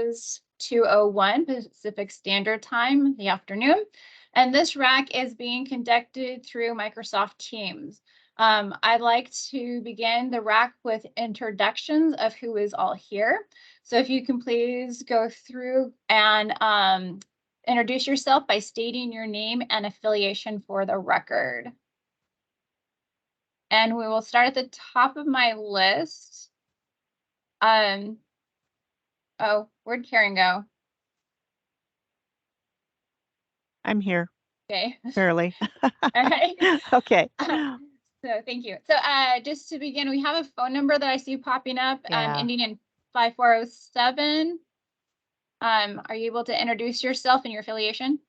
is 2:01 Pacific Standard Time in the afternoon. And this RAC is being conducted through Microsoft Teams. I'd like to begin the RAC with introductions of who is all here. So if you can please go through and introduce yourself by stating your name and affiliation for the record. And we will start at the top of my list. Oh, where'd Karen go? I'm here. Okay. Barely. Okay. Okay. So thank you. So just to begin, we have a phone number that I see popping up, Yeah. ending in 5407. Are you able to introduce yourself and your affiliation?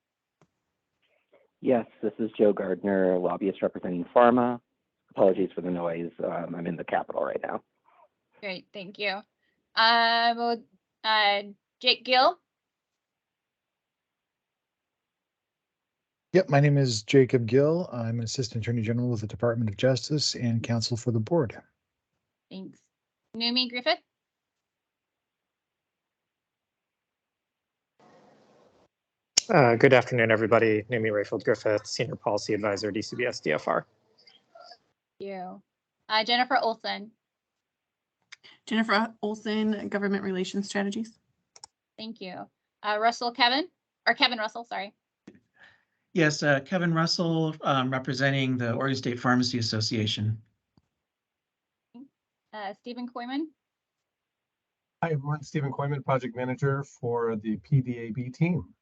Yes, this is Joe Gardner, lobbyist representing Pharma. Apologies for the noise. I'm in the Capitol right now. Great, thank you. Jake Gill. Yep, my name is Jacob Gill. I'm an Assistant Attorney General with the Department of Justice and counsel for the board. Thanks. Numi Griffith. Good afternoon, everybody. Numi Rayfield Griffith, Senior Policy Advisor, DCBS DFR. Thank you. Jennifer Olson. Jennifer Olson, Government Relations Strategies. Thank you. Kevin Russell, sorry. Yes, Kevin Russell, representing the Oregon State Pharmacy Association. Stephen Koyman. Hi, everyone. Stephen Koyman, Project Manager for the PDAB team.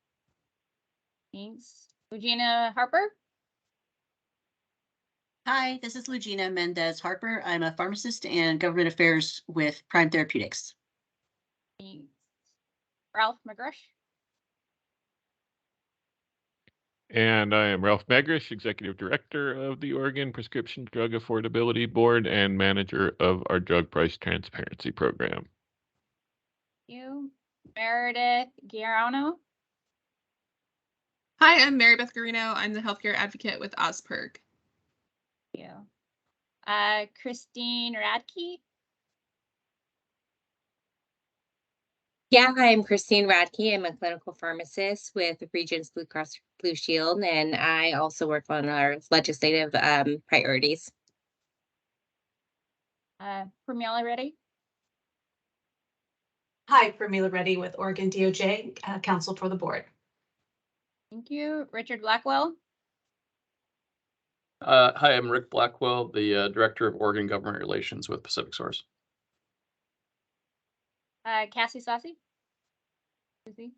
Thanks. Regina Harper. Hi, this is Lugina Mendez Harper. I'm a pharmacist and government affairs with Prime Therapeutics. Thanks. Ralph McGrush. And I am Ralph Magrish, Executive Director of the Oregon Prescription Drug Affordability Board and manager of our Drug Price Transparency Program. Thank you. Meredith Guarano. Hi, I'm Mary Beth Garino. I'm the healthcare advocate with OSPERG. Thank you. Christine Radke. Yeah, I'm Christine Radke. I'm a clinical pharmacist with Regents Blue Cross Blue Shield, and I also work on our legislative priorities. Pramila Reddy. Hi, Pramila Reddy with Oregon DOJ, counsel for the board. Thank you. Richard Blackwell. Hi, I'm Rick Blackwell, the Director of Oregon Government Relations with Pacific Source. Cassie Saucy. Susie.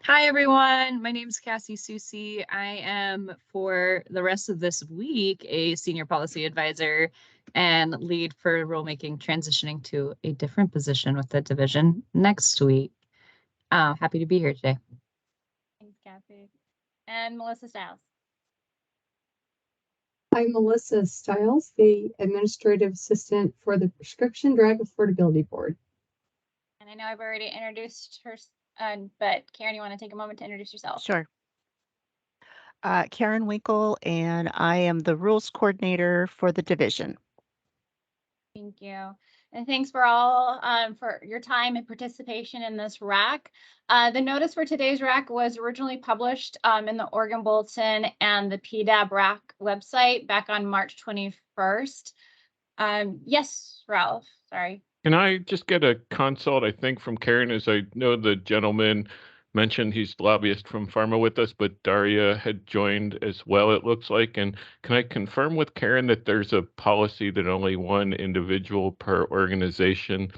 Hi, everyone. My name is Cassie Susie. I am, for the rest of this week, a senior policy advisor and lead for rulemaking, transitioning to a different position with the division next week. Happy to be here today. Thanks, Cassie. And Melissa Stiles. I'm Melissa Stiles, the Administrative Assistant for the Prescription Drug Affordability Board. And I know I've already introduced her, but Karen, you want to take a moment to introduce yourself? Sure. Karen Winkle, and I am the rules coordinator for the division. Thank you. And thanks for all for your time and participation in this RAC. The notice for today's RAC was originally published in the Oregon Bulletin and the PDAB RAC website back on March 21st. Yes, Ralph, sorry. Can I just get a consult, I think, from Karen, as I know the gentleman mentioned he's lobbyist from Pharma with us, but Daria had joined as well, it looks like. And can I confirm with Karen that there's a policy that only one individual per organization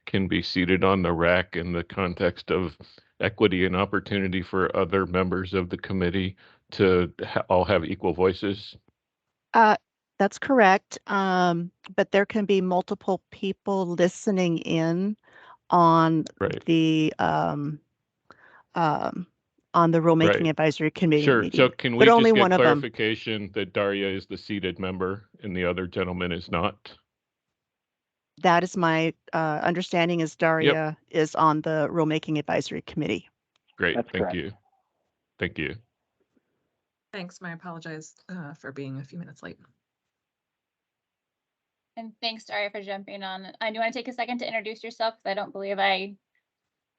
can be seated on the RAC in the context of equity and opportunity for other members of the committee to all have equal voices? That's correct. But there can be multiple people listening in on the Rulemaking Advisory Committee Sure. meeting. So can we but just only get one clarification that Daria is the seated member and the other gentleman is not? That is my understanding, is Daria is on the Rulemaking Advisory Committee. Great. That's Thank correct. you. Thank you. Thanks. I apologize for being a few minutes late. And thanks, Daria, for jumping on. Do you want to take a second to introduce yourself? Because I don't believe I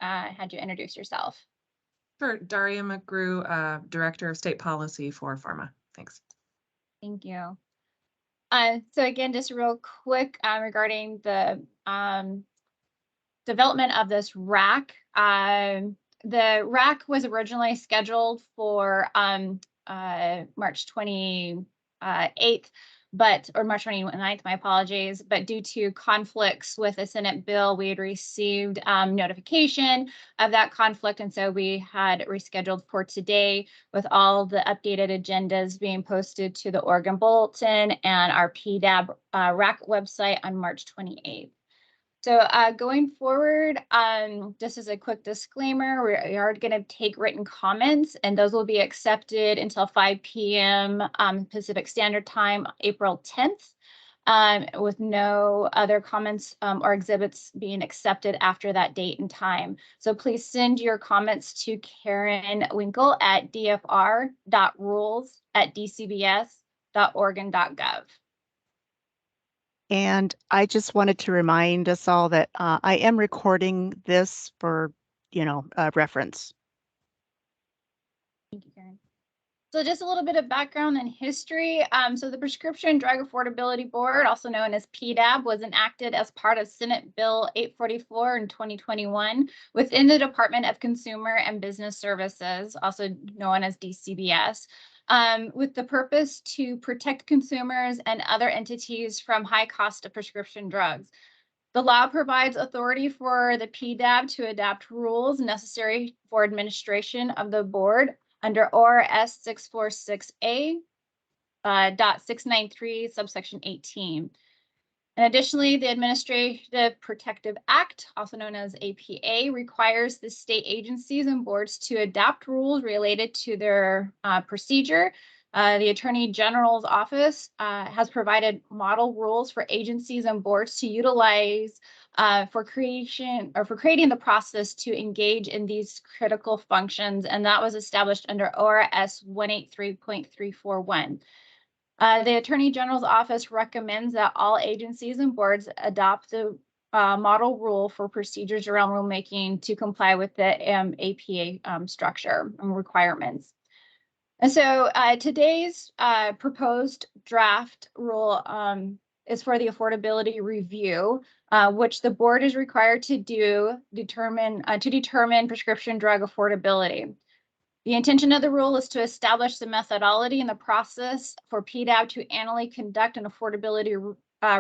had you introduce yourself. Sure, Daria McGrew, Director of State Policy for Pharma. Thanks. Thank you. So again, just real quick regarding the development of this RAC. The RAC was originally scheduled for March 28th, or March 29th, my apologies, but due to conflicts with the Senate bill, we had received notification of that conflict, and so we had rescheduled for today with all the updated agendas being posted to the Oregon Bulletin and our PDAB RAC website on March 28th. So going forward, just as a quick disclaimer, we are going to take written comments, and those will be accepted until 5 p.m. Pacific Standard Time, April 10th, with no other comments or exhibits being accepted after that date and time. So please send your comments to Karen Winkle at dfr.rules@dcbs.oregon.gov. And I just wanted to remind us all that I am recording this for, reference. Thank you, Karen. So just a little bit of background and history. So the Prescription Drug Affordability Board, also known as PDAB, was enacted as part of Senate Bill 844 in 2021 within the Department of Consumer and Business Services, also known as DCBS. With the purpose to protect consumers and other entities from high cost of prescription drugs. The law provides authority for the PDAB to adopt rules necessary for administration of the board under ORS 646A .693 subsection 18. And additionally, the Administrative Protective Act, also known as APA, requires the state agencies and boards to adopt rules related to their procedure. The Attorney General's office has provided model rules for agencies and boards to utilize for creating the process to engage in these critical functions, and that was established under ORS 183.341. The Attorney General's office recommends that all agencies and boards adopt the model rule for procedures around rulemaking to comply with the APA structure and requirements. And so today's proposed draft rule is for the affordability review, which the board is required to determine prescription drug affordability. The intention of the rule is to establish the methodology and the process for PDAB to annually conduct an affordability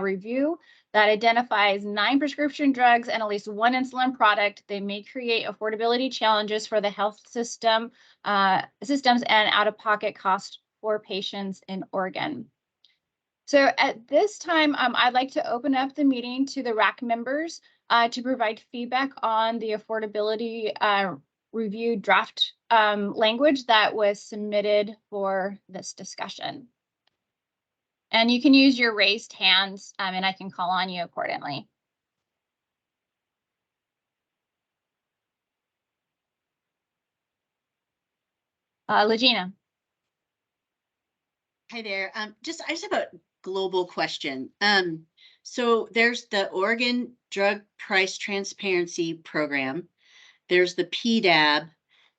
review that identifies 9 prescription drugs and at least 1 insulin product. They may create affordability challenges for the health systems and out-of-pocket costs for patients in Oregon. So at this time, I'd like to open up the meeting to the RAC members to provide feedback on the affordability review draft language that was submitted for this discussion. And you can use your raised hands and I can call on you accordingly. Legina. Hi there. I just have a global question. So there's the Oregon Drug Price Transparency Program. There's the PDAB,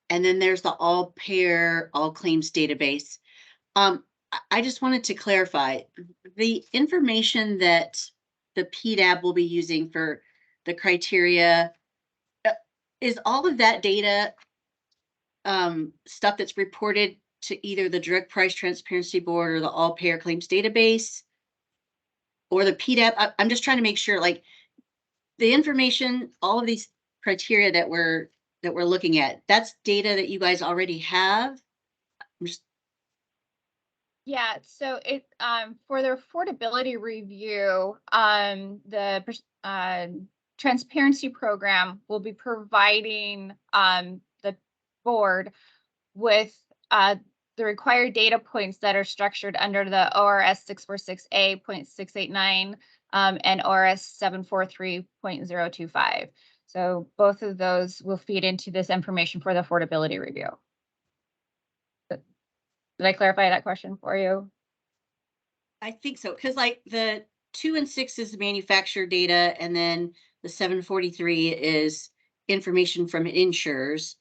and then there's the all-payer, all-claims database. I just wanted to clarify the information that the PDAB will be using for the criteria. Is all of that data stuff that's reported to either the Drug Price Transparency Board or the all-payer claims database or the PDAB? I'm just trying to make sure, like, the information, all of these criteria that we're looking at, that's data that you guys already have. Yeah, so it for the affordability review, the transparency program will be providing the board with the required data points that are structured under the ORS 646A.689 and ORS 743.025. So both of those will feed into this information for the affordability review. Did I clarify that question for you? I think so, because like the 2 and 6 is the manufacturer data, and then the 743 is information from insurers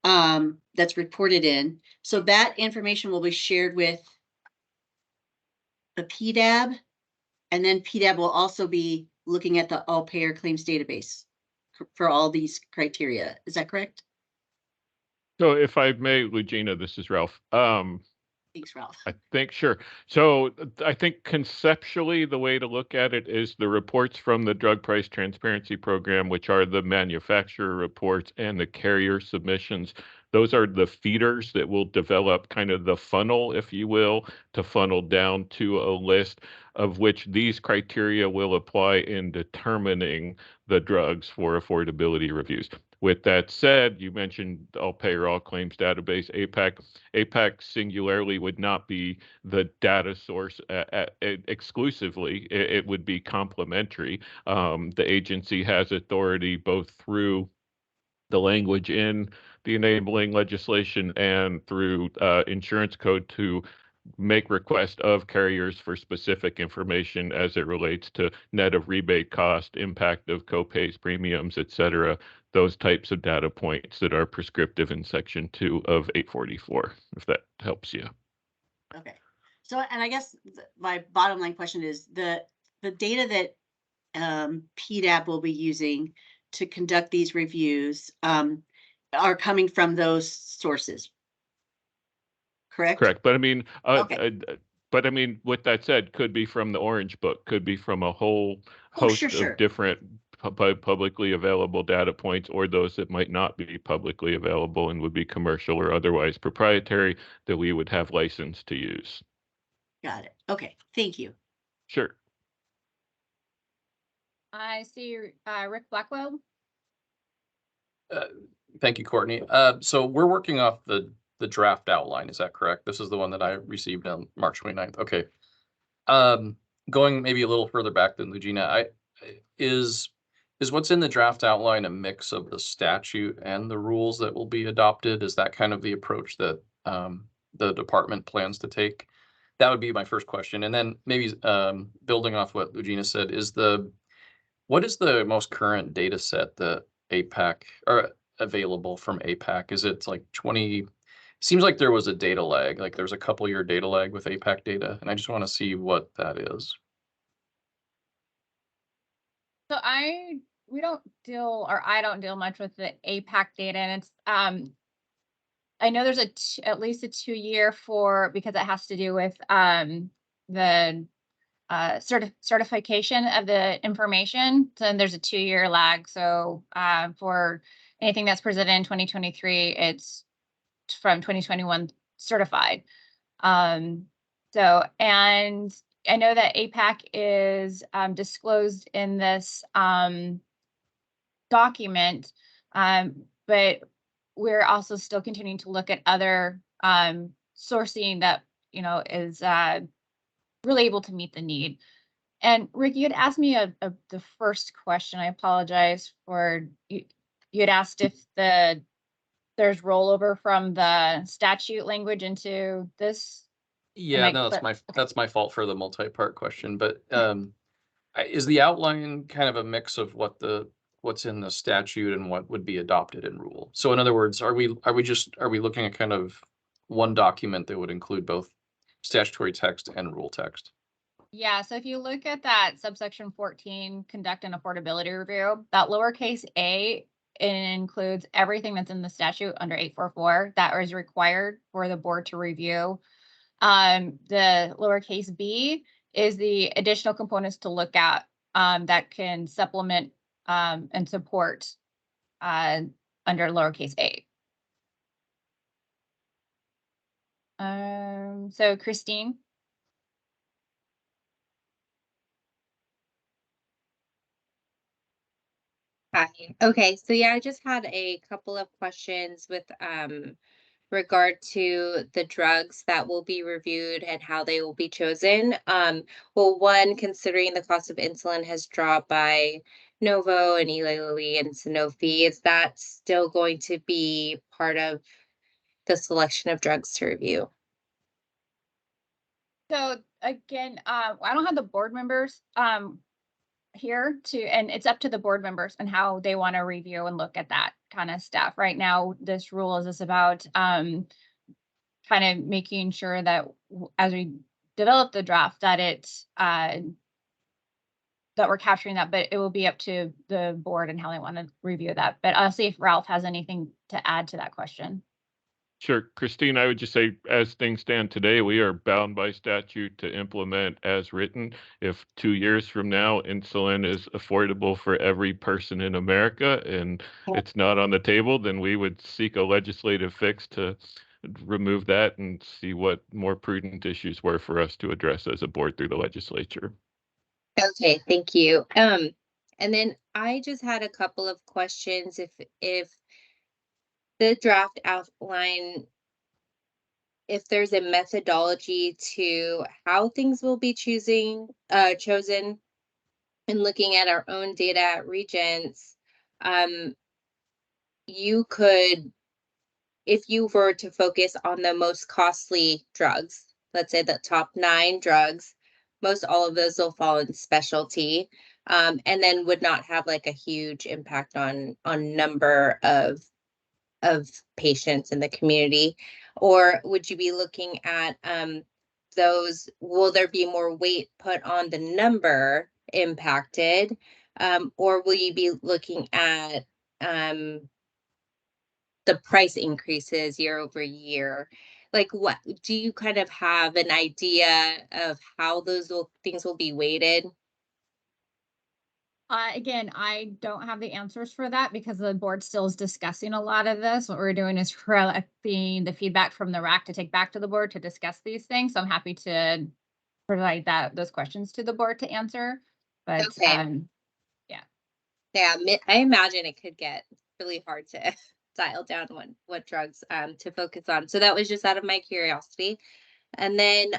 that's reported in. So that information will be shared with the PDAB, and then PDAB will also be looking at the all payer claims database for all these criteria. Is that correct? So if I may, Regina, this is Ralph. Thanks, Ralph. I think, sure. So I think conceptually, the way to look at it is the reports from the Drug Price Transparency Program, which are the manufacturer reports and the carrier submissions. Those are the feeders that will develop kind of the funnel, if you will, to funnel down to a list of which these criteria will apply in determining the drugs for affordability reviews. With that said, you mentioned all payer, all claims database, APAC. APAC singularly would not be the data source exclusively. It would be complementary. The agency has authority both through the language in the enabling legislation and through insurance code to make request of carriers for specific information as it relates to net of rebate cost, impact of copays, premiums, et cetera, those types of data points that are prescriptive in Section 2 of 844, if that helps you. Okay. So, and I guess my bottom line question is the data that PDAB will be using to conduct these reviews are coming from those sources, correct? Correct. But I mean, Okay. but I mean, with that said, could be from the Orange Book, could be from a whole Oh, host sure, sure. of different publicly available data points, or those that might not be publicly available and would be commercial or otherwise proprietary that we would have license to use. Got it. Okay. Thank you. Sure. I see Rick Blackwell. Thank you, Courtney. So we're working off the draft outline. Is that correct? This is the one that I received on March 29th. Okay. Going maybe a little further back than Regina, is what's in the draft outline a mix of the statute and the rules that will be adopted? Is that kind of the approach that the department plans to take? That would be my first question. And then maybe building off what Regina said, what is the most current data set that APAC or available from APAC? Is it like 20? Seems like there was a data lag, like there's a couple year data lag with APAC data, and I just want to see what that is. So I don't deal much with the APAC data, and it's I know there's at least a 2-year because it has to do with the certification of the information. So there's a 2-year lag. So for anything that's presented in 2023, it's from 2021 certified. So, and I know that APAC is disclosed in this document, but we're also still continuing to look at other sourcing that, is really able to meet the need. And Rick, you had asked me the first question. I apologize for you. You had asked if there's rollover from the statute language into this. Yeah, no, that's my fault for the multi-part question. But is the outline kind of a mix of what's in the statute and what would be adopted in rule? So in other words, are we looking at kind of one document that would include both statutory text and rule text? Yeah, so if you look at that subsection 14, conduct an affordability review, that lowercase a, it includes everything that's in the statute under 844 that is required for the board to review. The lowercase b is the additional components to look at that can supplement and support under lowercase a. So Christine. Hi. Okay, so yeah, I just had a couple of questions with regard to the drugs that will be reviewed and how they will be chosen. Well, one, considering the cost of insulin has dropped by Novo and Eli Lilly and Sanofi, is that still going to be part of the selection of drugs to review? So again, I don't have the board members here to, and it's up to the board members and how they want to review and look at that kind of stuff. Right now, this rule is just about kind of making sure that as we develop the draft that it's that we're capturing that, but it will be up to the board and how they want to review that. But I'll see if Ralph has anything to add to that question. Sure. Christine, I would just say, as things stand today, we are bound by statute to implement as written. If 2 years from now, insulin is affordable for every person in America and it's not on the table, then we would seek a legislative fix to remove that and see what more prudent issues were for us to address as a board through the legislature. Okay, thank you. And then I just had a couple of questions. If the draft outline, if there's a methodology to how things will be chosen, and looking at our own data at Regents, you could, if you were to focus on the most costly drugs, let's say the top 9 drugs, most all of those will fall in specialty, and then would not have like a huge impact on number of patients in the community. Or would you be looking at those, will there be more weight put on the number impacted, or will you be looking at the price increases year over year? Like, what do you kind of have an idea of how those things will be weighted? Again, I don't have the answers for that because the board still is discussing a lot of this. What we're doing is collecting the feedback from the RAC to take back to the board to discuss these things. So I'm happy to provide those questions to the board to answer. But okay. Yeah, I imagine it could get really hard to dial down what drugs to focus on. So that was just out of my curiosity. And then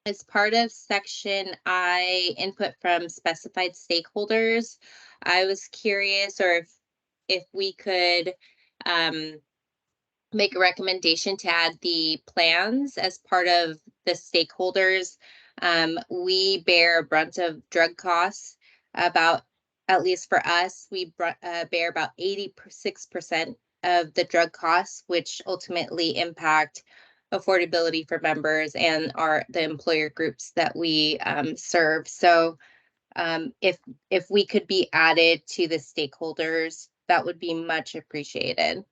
as part of section I, input from specified stakeholders, I was curious, or if we could make a recommendation to add the plans as part of the stakeholders. We bear a brunt of drug costs. About, at least for us, we bear about 86% of the drug costs, which ultimately impact affordability for members and the employer groups that we serve. So if we could be added to the stakeholders, that would be much appreciated.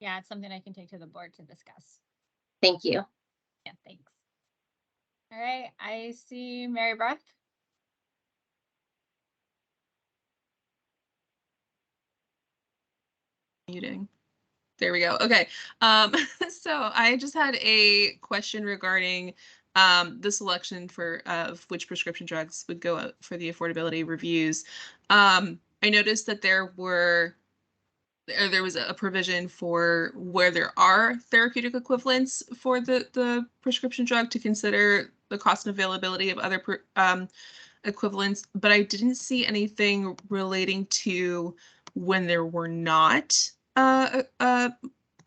Yeah, it's something I can take to the board to discuss. Thank you. Yeah, thanks. All right, I see Mary Beth. Muting. There we go. Okay. So I just had a question regarding the selection for of which prescription drugs would go out for the affordability reviews. I noticed that there was a provision for where there are therapeutic equivalents for the prescription drug to consider the cost and availability of other equivalents, but I didn't see anything relating to when there were not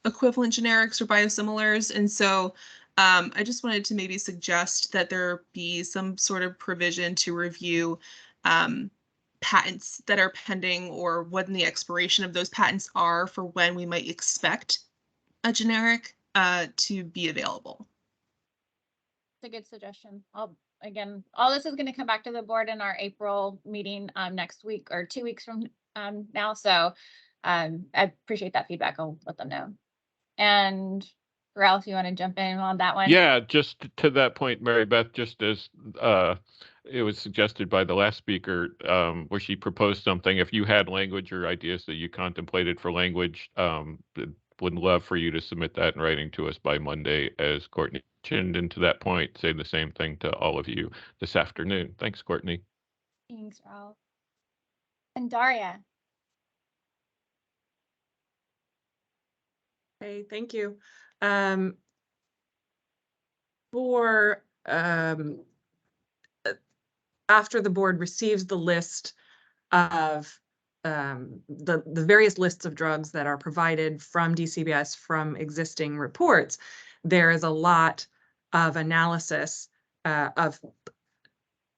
equivalent generics or biosimilars. And so I just wanted to maybe suggest that there be some sort of provision to review patents that are pending, or when the expiration of those patents are, for when we might expect a generic to be available. It's a good suggestion. Again, all this is going to come back to the board in our April meeting next week, or 2 weeks from now. So I appreciate that feedback. I'll let them know. And Ralph, you want to jump in on that one? Yeah, just to that point, Mary Beth, just as it was suggested by the last speaker, where she proposed something, if you had language or ideas that you contemplated for language, would love for you to submit that in writing to us by Monday, as Courtney mentioned. And to that point, say the same thing to all of you this afternoon. Thanks, Courtney. Thanks, Ralph. And Daria. Okay, thank you. For after the board receives the list of the various lists of drugs that are provided from DCBS from existing reports, there is a lot of analysis of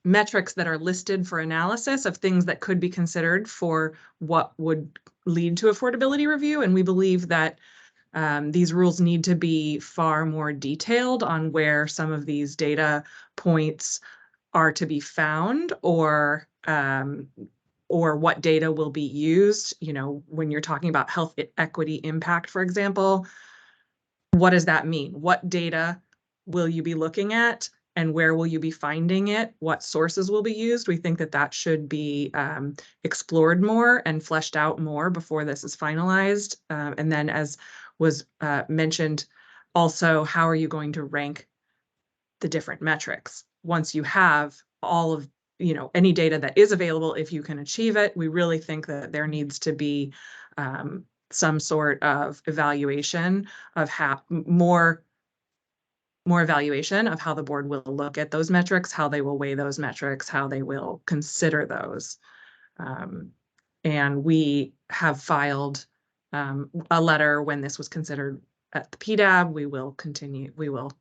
metrics that are listed for analysis of things that could be considered for what would lead to affordability review. And we believe that these rules need to be far more detailed on where some of these data points are to be found, or what data will be used. You know, when you're talking about health equity impact, for example, what does that mean? What data will you be looking at, and where will you be finding it? What sources will be used? We think that that should be explored more and fleshed out more before this is finalized. And then, as was mentioned, also, how are you going to rank the different metrics once you have all of, you know, any data that is available? If you can achieve it, we really think that there needs to be some sort of evaluation of how more evaluation of how the board will look at those metrics, how they will weigh those metrics, how they will consider those. And we have filed a letter when this was considered at the PDAB. We will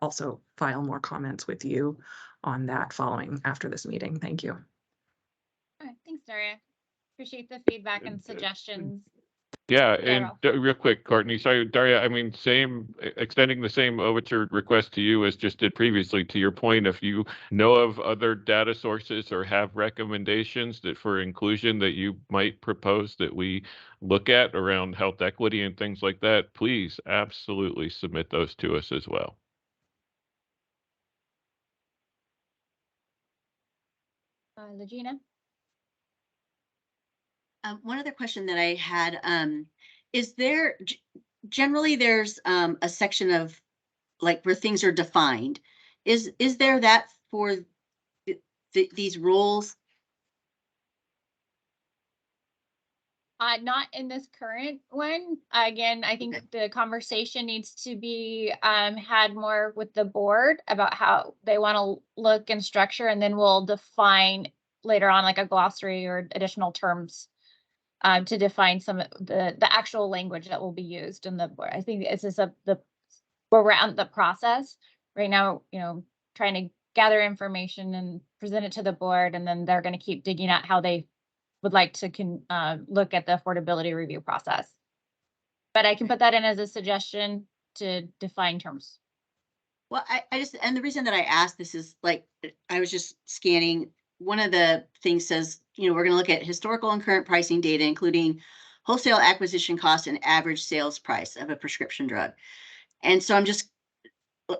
also file more comments with you on that following after this meeting. Thank you. All right, thanks, Daria. Appreciate the feedback and suggestions. Yeah, Yeah, and real quick, Courtney, sorry, Daria, I mean, extending the same overture request to you as just did previously. To your point, if you know of other data sources or have recommendations that for inclusion that you might propose that we look at around health equity and things like that, please absolutely submit those to us as well. Legina? One other question that I had, is there, generally there's a section of like where things are defined. Is there that for these rules? Not in this current one. Again, I think the conversation needs to be had more with the board about how they want to look and structure, and then we'll define later on like a glossary or additional terms to define some of the actual language that will be used in the board. I think this is where we're at the process right now, you know, trying to gather information and present it to the board, and then they're going to keep digging at how they would like to look at the affordability review process. But I can put that in as a suggestion to define terms. Well, I just, and the reason that I asked this is like, I was just scanning. One of the things says, you know, we're going to look at historical and current pricing data, including wholesale acquisition cost and average sales price of a prescription drug. And so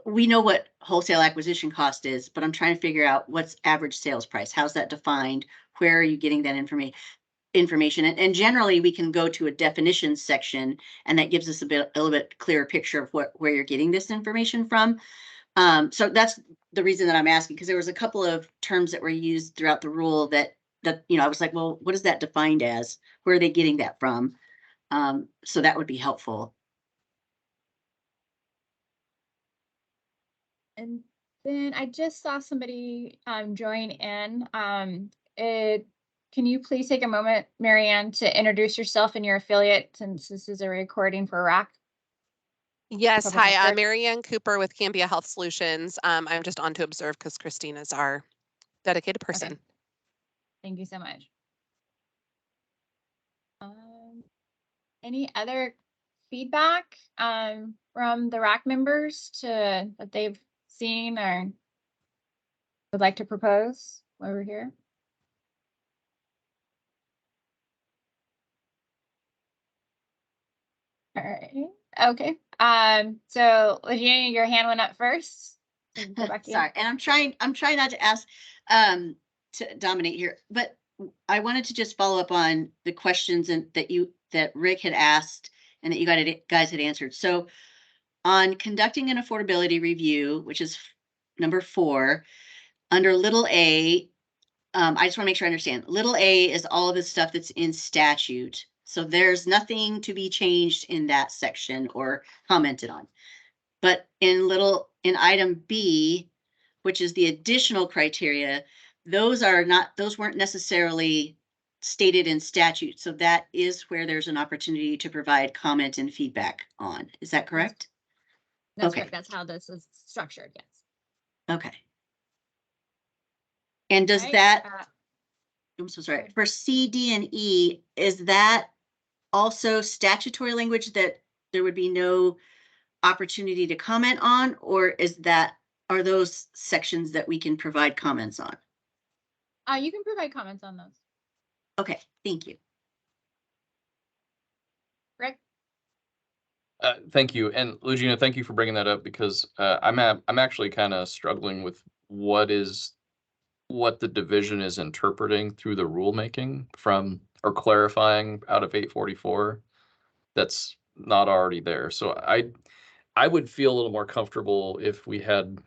we know what wholesale acquisition cost is, but I'm trying to figure out what's average sales price. How's that defined? Where are you getting that information? And generally we can go to a definitions section, and that gives us a little bit clearer picture of where you're getting this information from. So that's the reason that I'm asking, because there was a couple of terms that were used throughout the rule that, you know, I was like, well, what is that defined as? Where are they getting that from? So that would be helpful. And then I just saw somebody join in. Can you please take a moment, Marianne, to introduce yourself and your affiliate, since this is a recording for RAC? Yes, hi, I'm Marianne Cooper with Cambia Health Solutions. I'm just on to observe because Christine is our dedicated person. Okay. Thank you so much. Any other feedback from the RAC members that they've seen or would like to propose while we're here? All right. Okay. So Legina, your hand went up first. Go back Sorry, and I'm trying not to ask to dominate here, but I wanted to just follow up on the questions that Rick had asked and that you guys had answered. So on conducting an affordability review, which is number 4, under little a, I just want to make sure I understand. Little a is all of the stuff that's in statute. So there's nothing to be changed in that section or commented on. But in item B, which is the additional criteria, those weren't necessarily stated in statute. So that is where there's an opportunity to provide comment and feedback on. Is that correct? That's okay. Correct. That's how this is structured. Yes. Okay. And does Right, that, I'm so sorry, for C, D, and E, is that also statutory language that there would be no opportunity to comment on, or are those sections that we can provide comments on? You can provide comments on those. Okay, thank you. Rick? Thank you. And Lugina, thank you for bringing that up because I'm actually kind of struggling with what the division is interpreting through the rulemaking from or clarifying out of 844 that's not already there. So I would feel a little more comfortable if we had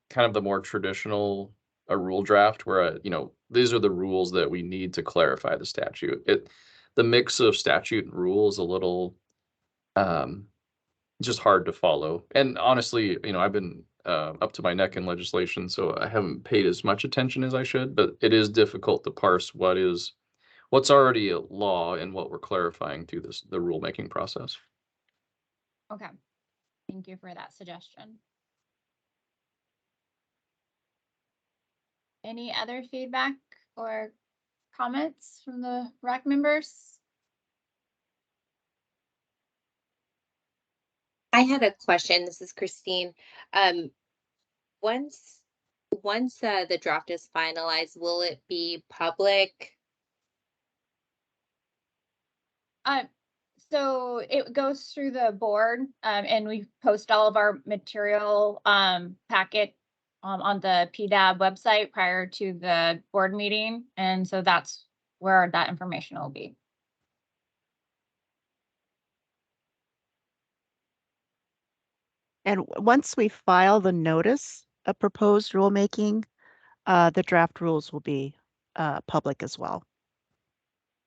kind of the more traditional a rule draft where these are the rules that we need to clarify the statute. The mix of statute and rule is a little just hard to follow. And honestly, I've been up to my neck in legislation, so I haven't paid as much attention as I should, but it is difficult to parse what's already a law and what we're clarifying through the rulemaking process. Okay. Thank you for that suggestion. Any other feedback or comments from the RAC members? I had a question. This is Christine. Once the draft is finalized, will it be public? So it goes through the board, and we post all of our material packet on the PDAB website prior to the board meeting, and so that's where that information will be. And once we file the notice of proposed rulemaking, the draft rules will be public as well.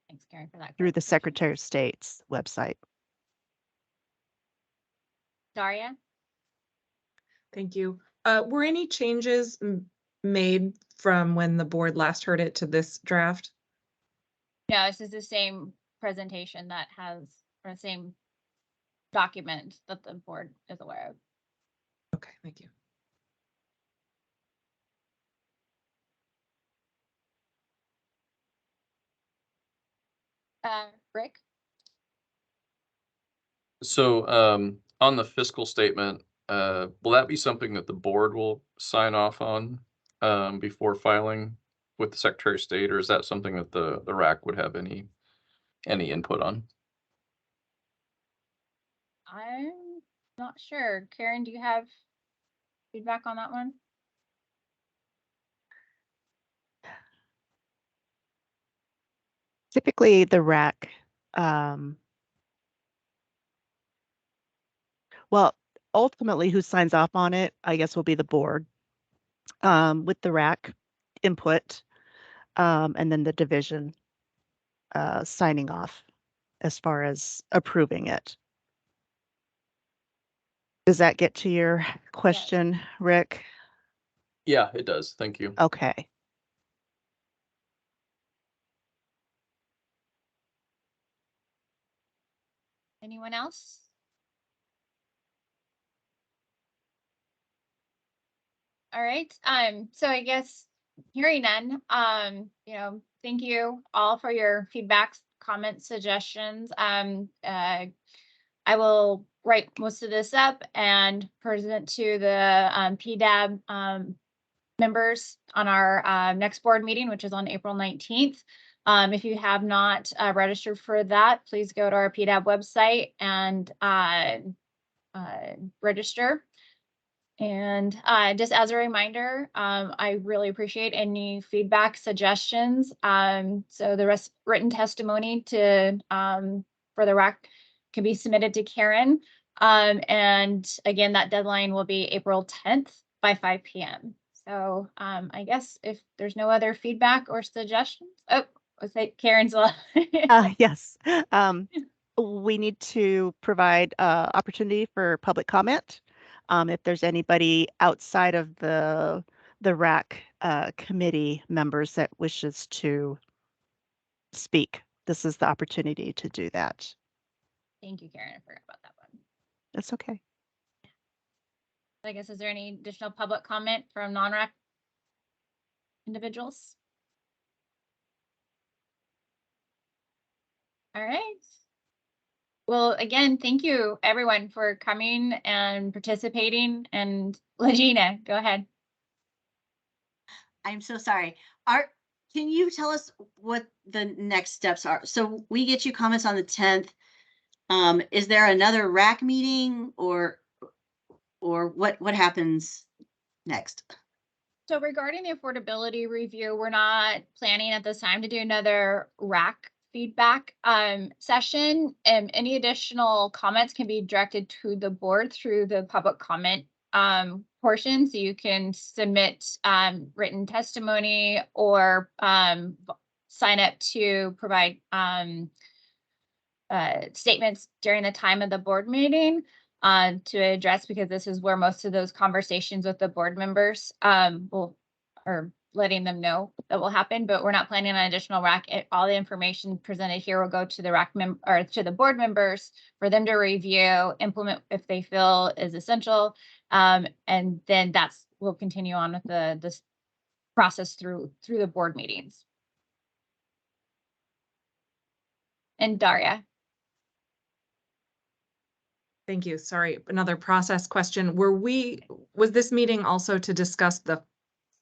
Thanks, Karen, for that. Through the Secretary of State's website. Daria? Thank you. Were any changes made from when the board last heard it to this draft? No, this is the same presentation that has, or the same document that the board is aware of. Okay, thank you. Rick? So on the fiscal statement, will that be something that the board will sign off on before filing with the Secretary of State, or is that something that the RAC would have any input on? I'm not sure. Karen, do you have feedback on that one? Typically, the RAC, well, ultimately, who signs off on it, I guess, will be the board with the RAC input, and then the division signing off as far as approving it. Does that get to your question, Rick? Yeah, it does. Thank you. Okay. Anyone else? All right. So I guess hearing none, thank you all for your feedbacks, comments, suggestions. I will write most of this up and present to the PDAB members on our next board meeting, which is on April 19th. If you have not registered for that, please go to our PDAB website and register. And just as a reminder, I really appreciate any feedback, suggestions. So the written testimony for the RAC can be submitted to Karen. And again, that deadline will be April 10th by 5 p.m. So I guess if there's no other feedback or suggestions, let's say Karen's. Yes. We need to provide opportunity for public comment. If there's anybody outside of the RAC committee members that wishes to speak, this is the opportunity to do that. Thank you, Karen. I forgot about that one. That's okay. I guess, is there any additional public comment from non-RAC? individuals? All right. Well, again, thank you everyone for coming and participating. And Legina, go ahead. I'm so sorry. Can you tell us what the next steps are? So we get you comments on the 10th. Is there another RAC meeting or what happens next? So regarding the affordability review, we're not planning at this time to do another RAC feedback session. Any additional comments can be directed to the board through the public comment portion. So you can submit written testimony or sign up to provide statements during the time of the board meeting to address, because this is where most of those conversations with the board members are letting them know that will happen, but we're not planning on additional RAC. All the information presented here will go to the RAC or to the board members for them to review, implement if they feel is essential. And then we'll continue on with this process through the board meetings. And Daria. Thank you. Sorry, another process question. Was this meeting also to discuss the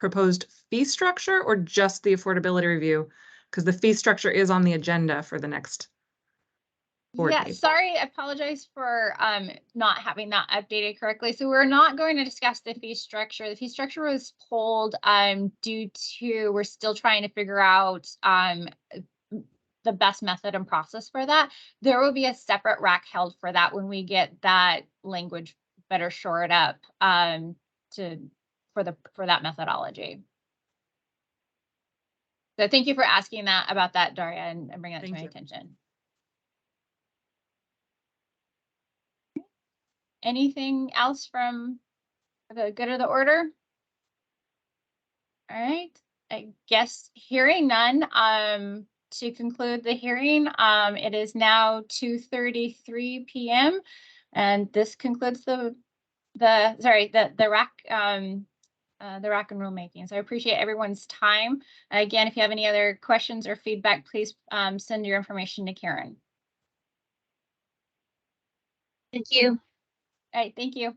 proposed fee structure or just the affordability review? Because the fee structure is on the agenda for the next board meeting. Sorry, I apologize for not having that updated correctly. So we're not going to discuss the fee structure. The fee structure was pulled due to we're still trying to figure out the best method and process for that. There will be a separate RAC held for that when we get that language better shored up for that methodology. So thank you for asking about that, Daria, and bringing that to my attention. Anything else from the good of the order? All right, I guess hearing none, to conclude the hearing, it is now 2:33 p.m. and this concludes the RAC and rulemaking. So I appreciate everyone's time. Again, if you have any other questions or feedback, please send your information to Karen. Thank you. All right, thank you.